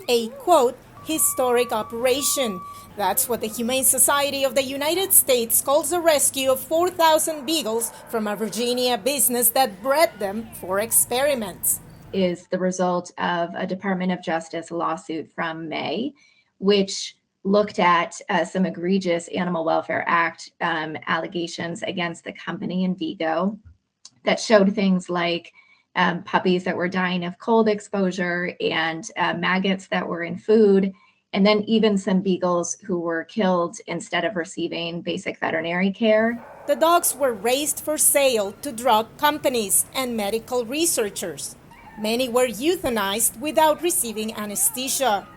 a, quote, historic operation. That's what the Humane Society of the United States calls the rescue of 4,000 beagles from a Virginia business that bred them for experiments. Is the result of a Department of Justice lawsuit from May, which looked at some egregious Animal Welfare Act allegations against the company in Vigo that showed things like puppies that were dying of cold exposure and maggots that were in food, and then even some beagles who were killed instead of receiving basic veterinary care. The dogs were raised for sale to drug companies and medical researchers. Many were euthanized without receiving anesthesia.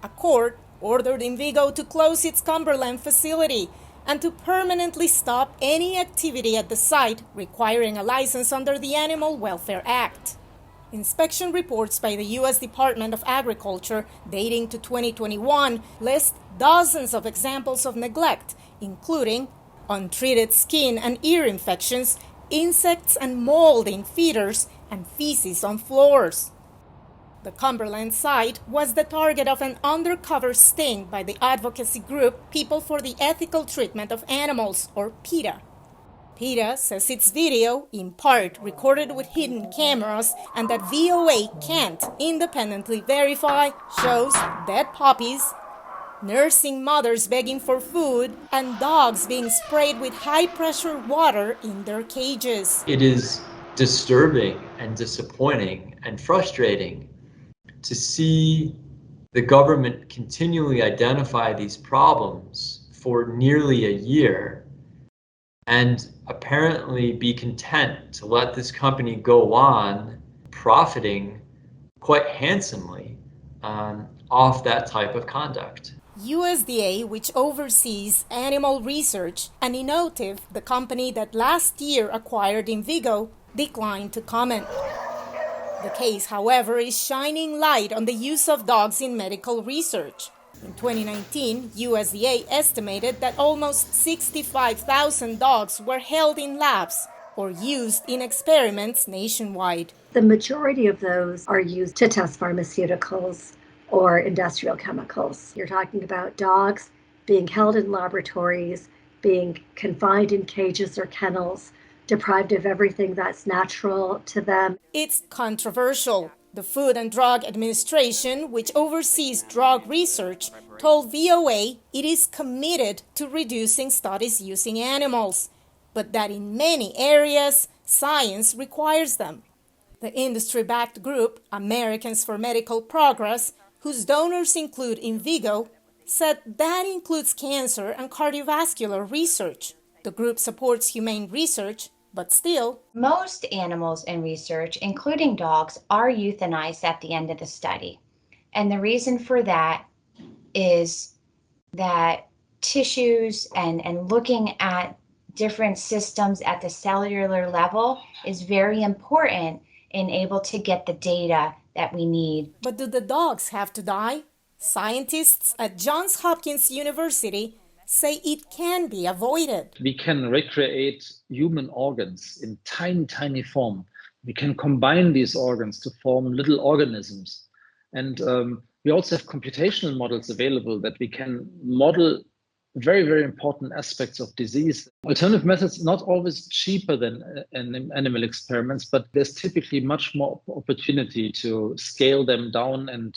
A court ordered Vigo to close its Cumberland facility and to permanently stop any activity at the site requiring a license under the Animal Welfare Act. Inspection reports by the U.S. Department of Agriculture dating to 2021 list dozens of examples of neglect, including untreated skin and ear infections, insects and mold in feeders, and feces on floors. The Cumberland site was the target of an undercover sting by the advocacy group People for the Ethical Treatment of Animals, or PETA. PETA says its video, in part recorded with hidden cameras and that VOA can't independently verify, shows dead puppies, nursing mothers begging for food, and dogs being sprayed with high-pressure water in their cages. It is disturbing and disappointing and frustrating to see the government continually identify these problems for nearly a year and apparently be content to let this company go on profiting quite handsomely off that type of conduct. USDA, which oversees animal research, and Innovative, the company that last year acquired Vigo, declined to comment. The case, however, is shining light on the use of dogs in medical research. In 2019, USDA estimated that almost 65,000 dogs were held in labs or used in experiments nationwide. The majority of those are used to test pharmaceuticals or industrial chemicals. You're talking about dogs being held in laboratories, being confined in cages or kennels, deprived of everything that's natural to them. It's controversial. The Food and Drug Administration, which oversees drug research, told VOA it is committed to reducing studies using animals, but that in many areas, science requires them. The industry-backed group, Americans for Medical Progress, whose donors include Vigo, said that includes cancer and cardiovascular research. The group supports humane research, but still, most animals in research, including dogs, are euthanized at the end of the study. And the reason for that is that tissues and looking at different systems at the cellular level is very important in able to get the data that we need. But do the dogs have to die? Scientists at Johns Hopkins University say it can be avoided. We can recreate human organs in tiny form. We can combine these organs to form little organisms. And we also have computational models available that we can model very important aspects of disease. Alternative methods not always cheaper than animal experiments, but there's typically much more opportunity to scale them down and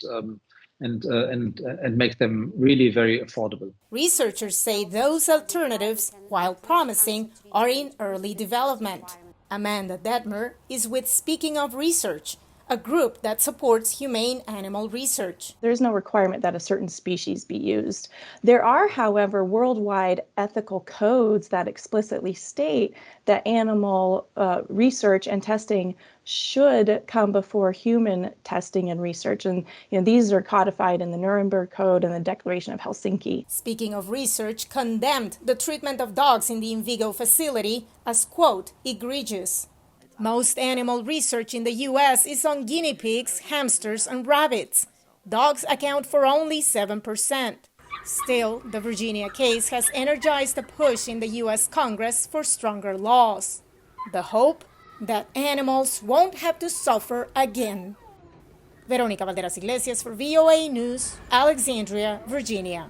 make them really very affordable. Researchers say those alternatives, while promising, are in early development. Amanda Dettmer is with Speaking of Research, a group that supports humane animal research. There's no requirement that a certain species be used. There are, however, worldwide ethical codes that explicitly state that animal research and testing should come before human testing and research. And these are codified in the Nuremberg Code and the Declaration of Helsinki. Speaking of Research condemned the treatment of dogs in the Vigo facility as, quote, egregious. Most animal research in the U.S. is on guinea pigs, hamsters, and rabbits. Dogs account for only 7%. Still, the Virginia case has energized a push in the U.S. Congress for stronger laws. The hope? That animals won't have to suffer again. Veronica Balderas Iglesias for VOA News, Alexandria, Virginia.